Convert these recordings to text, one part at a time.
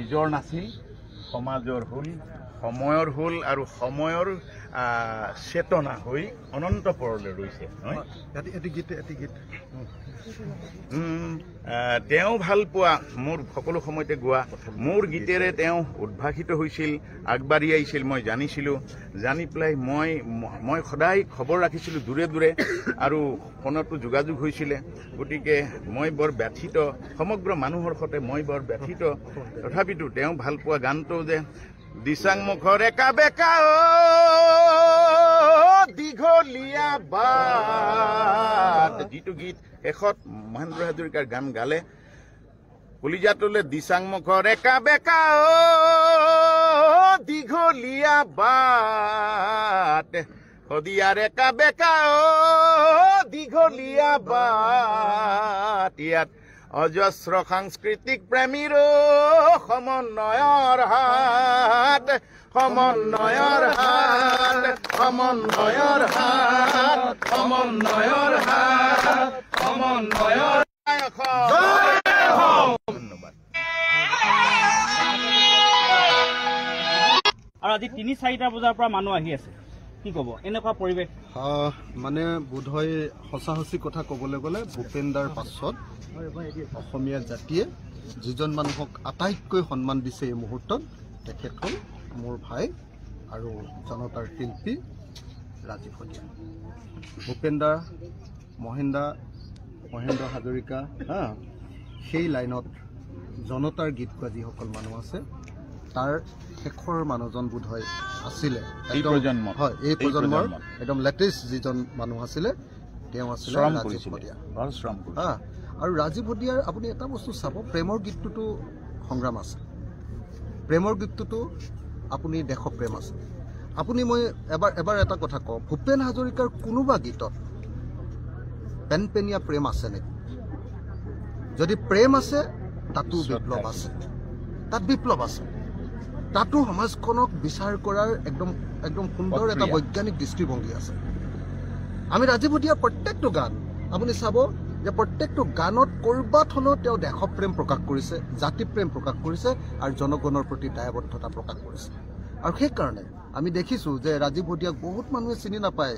নিজৰ নাছিল, সমাজৰ হ'ল, সময়ৰ হ'ল আৰু সময়ৰ চেতনা হৈ অনন্ত পৰলৈ ৰৈছে নহয়। তেওঁ ভাল পোৱা মোৰ সকলো সময়তে গোৱা মোৰ গীতেৰে তেওঁ উদ্ভাসিত হৈছিল, আগবাঢ়ি আহিছিল। মই জানিছিলোঁ, জানি পেলাই মই সদায় খবৰ ৰাখিছিলোঁ দূৰে দূৰে আৰু ফোনতো যোগাযোগ হৈছিলে। গতিকে মই বৰ ব্যথিত, সমগ্ৰ মানুহৰ সৈতে মই বৰ ব্যথিত। তথাপিতো তেওঁ ভাল পোৱা গানটো যে দিচাং মুখৰ একা বেকা দীঘলীয়া বাট, যিটো গীত শেষত মহেন্দ্ৰ হাজৰিকাৰ গান গালে, কলিজাটোলে দিচাং মুখৰ একা বেকা দীঘলীয়া বাট, শদিয়াৰ একা বেকা দীঘলীয়া বাট, ইয়াত অজস্ৰ সাংস্কৃতিক প্ৰেমীৰ সমন্বয়ৰ হাত, সমন্বয়ৰ হাত, সমন্বয়ৰ হাত, সমন্বয়ৰ হাত, সমন্বয়ৰ ধন্যবাদ। আৰু আজি ৩-৪টা বজাৰ পৰা মানুহ আহি আছে, কি ক'ব এনেকুৱা পৰিৱেশ? মানে বোধহয় সঁচা কথা ক'বলৈ গ'লে ভূপেন দাৰ পাছত অসমীয়া জাতিয়ে যিজন মানুহক আটাইতকৈ সন্মান দিছে এই মুহূৰ্তত, তেখেত হ'ল মোৰ ভাই আৰু জনতাৰ শিল্পী ৰাজীৱ শদিয়া। ভূপেন দা, মহেন্দ্ৰ হাজৰিকা, সেই লাইনত জনতাৰ গীত গোৱা যিসকল মানুহ আছে, তাৰ শেষৰ মানুহজন বোধহয় আছিলে এই প্ৰজন্মৰ একদম লেটেষ্ট যিজন মানুহ আছিলে, তেওঁ আছিলে ৰাজীৱ শদিয়া। আৰু ৰাজীৱ শদিয়াৰ আপুনি এটা বস্তু চাব, প্ৰেমৰ গীতটোতো সংগ্ৰাম আছে, প্ৰেমৰ গীতটোতো আপুনি দেশপ্ৰেম আছে। আপুনি মই এবাৰ এটা কথা কওঁ, ভূপেন হাজৰিকাৰ কোনোবা গীতত পেনপেনীয়া প্ৰেম আছে নেকি? যদি প্ৰেম আছে তাতো বিপ্লৱ আছে, তাত বিপ্লৱ আছে, তাতো সমাজখনক বিচাৰ কৰাৰ একদম সুন্দৰ এটা বৈজ্ঞানিক দৃষ্টিভংগী আছে। আমি ৰাজীৱ শদিয়াৰ প্ৰত্যেকটো গান আপুনি চাব যে প্ৰত্যেকটো গানত ক'ৰবাত হ'লেও তেওঁ দেশপ্ৰেম প্ৰকাশ কৰিছে, জাতিপ্ৰেম প্ৰকাশ কৰিছে আৰু জনগণৰ প্ৰতি দায়বদ্ধতা প্ৰকাশ কৰিছে। আৰু সেইকাৰণে আমি দেখিছোঁ যে ৰাজীৱ শদিয়াক বহুত মানুহে চিনি নাপায়।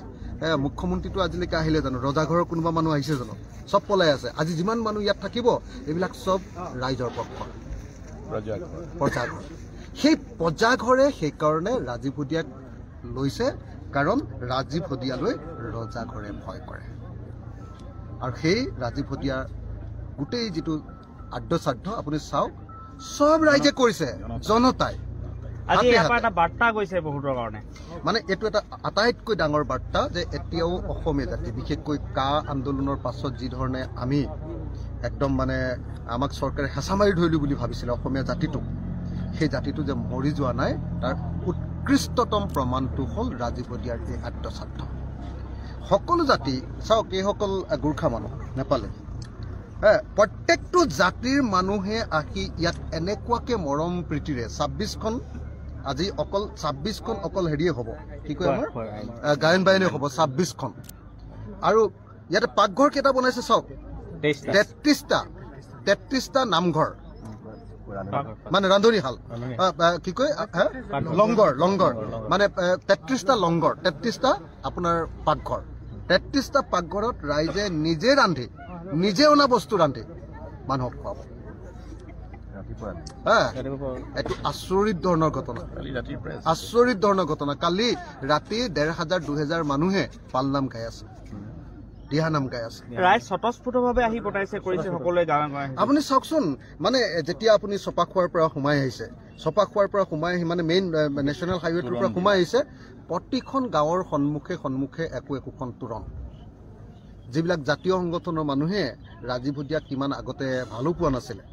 মুখ্যমন্ত্ৰীটো আজিলৈকে আহিলে জানো? ৰজাঘৰৰ কোনোবা মানুহ আহিছে জানো? চব পলাই আছে। আজি যিমান মানুহ ইয়াত থাকিব এইবিলাক চব ৰাইজৰ পক্ষৰ প্ৰজাঘৰ। সেই প্ৰজাঘৰে সেইকাৰণে ৰাজীৱ শদিয়াক লৈছে, কাৰণ ৰাজীৱ শদিয়ালৈ ৰজাঘৰে ভয় কৰে। আৰু সেই ৰাজীৱ শদিয়াৰ গোটেই যিটো আদ্যশ্ৰাদ্ধ আপুনি চাওক, চব ৰাইজে কৰিছে, জনতাই। এটা বাৰ্তা গৈছে বহুতৰ কাৰণে, মানে এইটো এটা আটাইতকৈ ডাঙৰ বাৰ্তা যে এতিয়াও অসমীয়া জাতি, বিশেষকৈ কা আন্দোলনৰ পাছত যি ধৰণে আমি একদম মানে আমাক চৰকাৰে হেঁচা মাৰি ধৰিলো বুলি ভাবিছিলে অসমীয়া জাতিটোক, সেই জাতিটো যে মৰি যোৱা নাই, তাৰ উৎকৃষ্টতম প্ৰমাণটো হ'ল ৰাজীৱ শদিয়াৰ এই আদ্যশ্ৰাদ্ধ। সকলো জাতি চাওক, এইসকল গোৰ্খা মানুহ, নেপালী, প্ৰত্যেকটো জাতিৰ মানুহে আহি ইয়াত এনেকুৱাকে মৰম প্ৰীতিৰে 26খন আজি অকল 26খন অকল হেৰিয়ে হ'ব, কি কয় আমাৰ গায়ন বায়নে হ'ব 26খন। আৰু ইয়াতে পাকঘৰ কেইটা বনাইছে চাওক, 33টা নামঘৰ, মানে ৰান্ধনীশাল, কি কয় লংগৰ মানে 33টা লংগৰ, 33টা আপোনাৰ পাকঘৰ, 33টা পাকঘৰত ৰাইজে নিজে ৰান্ধি, নিজে অনা বস্তু ৰান্ধি মানুহক খুৱাব। এইটো আচৰিত ধৰণৰ ঘটনা, আচৰিত ধৰণৰ ঘটনা। কালি ৰাতি 1500-2000 মানুহে পালনাম গাই আছে, দিহানাম গাই আছে। ৰাইজ স্বতঃস্ফূৰ্তভাৱে আহি পঠাইছে, কৰিছে সকলোৱে গাঁৱে। আপুনি চাওকচোন, মানে যেতিয়া আপুনি চপাখোৱাৰ পৰা সোমাই আহিছে, চপাখোৱাৰ পৰা সোমাই আহি মানে মেইন নেশ্যনেল হাইৱেটোৰ পৰা সোমাই আহিছে, প্ৰতিখন গাঁৱৰ সন্মুখে একোখন তোৰণ। যিবিলাক জাতীয় সংগঠনৰ মানুহে ৰাজীৱ শদিয়াক কিমান আগতে ভালো পোৱা নাছিলে,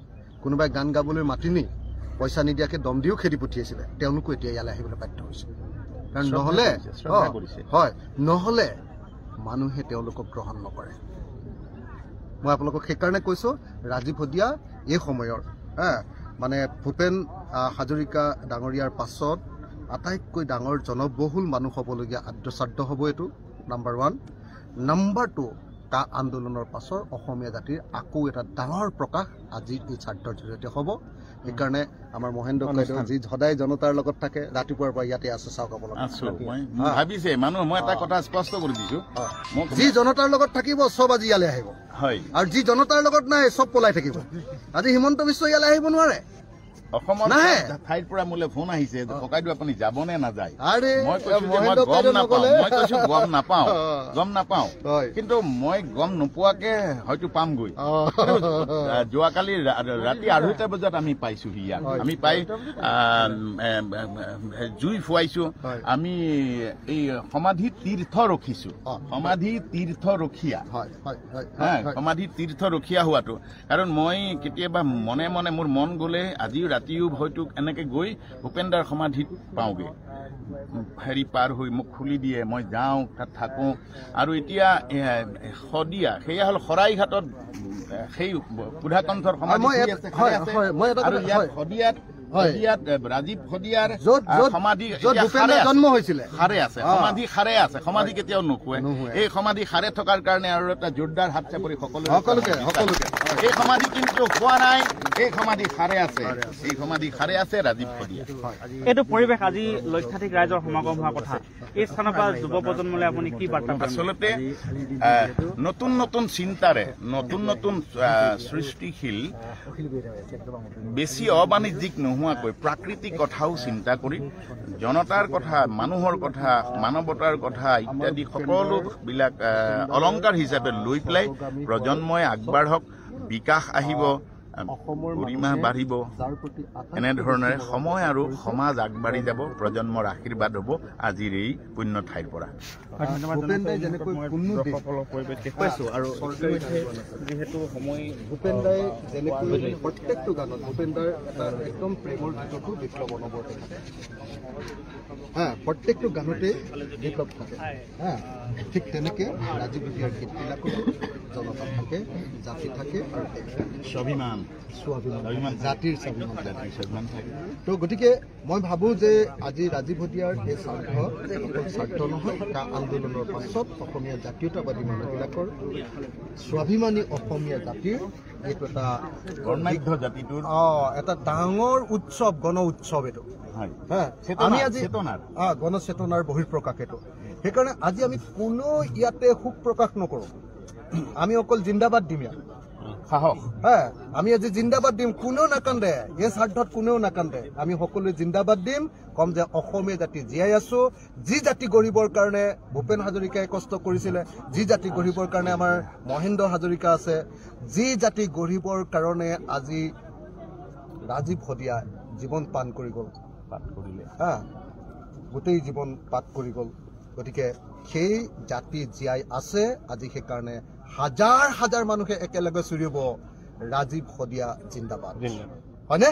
কোনোবাই গান গাবলৈ মাতি নি পইচা নিদিয়াকৈ দম দিও খেদি পঠিয়াইছিলে, তেওঁলোকো এতিয়া ইয়ালৈ আহিবলৈ বাধ্য হৈছে। কাৰণ নহ'লে মানুহে তেওঁলোকক গ্ৰহণ নকৰে। মই আপোনালোকক সেইকাৰণে কৈছোঁ, ৰাজীৱ শদিয়া এই সময়ৰ মানে ভূপেন হাজৰিকা ডাঙৰীয়াৰ পাছত আটাইতকৈ ডাঙৰ জনবহুল মানুহ হ'বলগীয়া আদ্যশ্ৰাদ্ধ হ'ব এইটো, নাম্বাৰ 1। নাম্বাৰ 2, কা আন্দোলনৰ পাছৰ অসমীয়া জাতিৰ আকৌ এটা ডাঙৰ প্ৰকাশ আজিৰ এই শ্ৰাদ্ধৰ জৰিয়তে হ'ব। সেইকাৰণে আমাৰ মহেন্দ্ৰ ককাইদেউ যি সদায় জনতাৰ লগত থাকে ৰাতিপুৱাৰ পৰা ইয়াতে আছে চাওক আপোনালোকে আছো মই ভাবিছে মানুহ মই এটা কথা স্পষ্ট কৰি দিছো মোক যি জনতাৰ লগত থাকিব চব আজি ইয়ালৈ আহিব হয় আৰু যি জনতাৰ লগত নাই চব পলাই থাকিব আজি হিমন্ত বিশ্ব ইয়ালৈ আহিব নোৱাৰে অসমৰ নাহে। ঠাইৰ পৰা মোলৈ ফোন আহিছে যে ককাইদেউ আপুনি যাবনে নাযায় আৰে মই কৈছো যে মই মহেন্দ্ৰ গম ককাইদেউ নাপাওঁ নগ'লে মই কৈছো গম নাপাওঁ হয়। কিন্তু মই গম নোপোৱাকে হয়তো পামগৈ যোৱাকালি ৰাতি 2:30 বজাত আমি পাইছোহি ইয়াত হয়। আমি পাই জুই ফুৱাইছো হয়। আমি এই সমাধি তীৰ্থ ৰখিছো সমাধি তীৰ্থ ৰখীয়া হয় হয় হয় সমাধি তীৰ্থ ৰখীয়া হোৱাটো কাৰণ মই কেতিয়াবা মনে মনে মোৰ মন গ'লে আজি ৰাতিও হয়তো এনেকে গৈ ভূপেনদাৰ সমাধিত পাওঁগে ফেৰী পাৰ হৈ মোক খুলি দিয়ে মই যাওঁ তাত থাকোঁ আৰু এতিয়া শদিয়া সেয়া হ'ল শৰাইঘাটত সেই সুধাকণ্ঠৰ সমাধি আৰু ইয়াত শদিয়াত ৰাজীৱ শদিয়াৰ সমাধি জন্ম হৈছিলে সাৰে আছে সমাধি আছে সমাধি কেতিয়াও নুশুৱে এই সমাধি সাৰে থকাৰ কাৰণে আৰু এটা জোৰদাৰ হাত চাপৰি সকলোকে এই সমাধি কিন্তু হোৱা নাই এই সমাধি সাৰে আছে এই সমাধি সাৰে আছে ৰাজীৱ শদিয়া এইটো পৰিৱেশ আজি লক্ষাধিক ৰাইজৰ সমাগম হোৱা কথা এই স্থানৰ পৰা যুৱ প্ৰজন্মলৈ আপুনি কি বাৰ্তা আচলতে নতুন নতুন চিন্তাৰে নতুন নতুন সৃষ্টিশীল বেছি অবাণিজ্যিক নোহোৱাকৈ প্ৰাকৃতিক কথাও চিন্তা কৰি জনতাৰ কথা মানুহৰ কথা মানৱতাৰ কথা ইত্যাদি সকলোবিলাক অলংকাৰ হিচাপে লৈ পেলাই প্ৰজন্মই আগবাঢ়ক বিকাশ আহিব গৰিমা বাঢ়িব এনেধৰণেৰে সময় আৰু সমাজ আগবাঢ়ি যাব প্ৰজন্মৰ আশীৰ্বাদ হ'ব আজিৰ এই পুণ্য ঠাইৰ পৰা ভূপেনদাই যেনেকৈ কোনো যিহেতু সময় ভূপেনদাই যেনেকৈ প্ৰত্যেকটো গানত ভূপেনদাৰ এটা একদম প্ৰেমৰ গীততো বিপ্লৱ অনবৰতে থাকে প্ৰত্যেকটো গানতে বিপ্লৱ থাকে ঠিক তেনেকে ৰাজীৱ ভূপেনাৰ গীতবিলাকতো জনতা থাকে জাতি থাকে আৰু স্বাভিমান জাতিৰ স্বাভিমান থাকে তো গতিকে মই ভাবোঁ যে আজি ৰাজীৱ ভূপেনাৰ এই স্বাৰ্থ অকল স্বাৰ্থ নহয় কা আন্দোলনৰ পাছত অসমীয়া জাতীয়তাবাদী মানুহবিলাকৰ স্বাভিমানী অসমীয়া জাতিৰ এইটো এটা বৰ্ণাঢ্য জাতিটোৰ এটা ডাঙৰ উৎসৱ গণ উৎসৱ এইটো আমি আজি গণচেতনাৰ বহিঃপ্ৰকাশ এইটো সেইকাৰণে আজি আমি কোনো ইয়াতে শোক প্ৰকাশ নকৰোঁ আমি অকল জিন্দাবাদ দিম ইয়াত সাহস আমি আজি জিন্দাবাদ দিম কোনেও নাকান্দে এই স্বাৰ্থত কোনেও নাকান্দে আমি সকলোৱে জিন্দাবাদ দিম কম যে অসমীয়া জাতি জীয়াই আছো যি জাতি গঢ়িবৰ কাৰণে ভূপেন হাজৰিকাই কষ্ট কৰিছিলে যি জাতি গঢ়িবৰ কাৰণে আমাৰ মহেন্দ্ৰ হাজৰিকা আছে যি জাতি গঢ়িবৰ কাৰণে আজি ৰাজীৱ শদিয়া জীৱন পান কৰি গ'ল গোটেই জীৱন পাত কৰি গ'ল গতিকে সেই জাতি জীয়াই আছে আজি সেইকাৰণে হাজাৰ হাজাৰ মানুহে একেলগে চিঞৰিব ৰাজীৱ শদিয়া জিন্দাবাদ হয়নে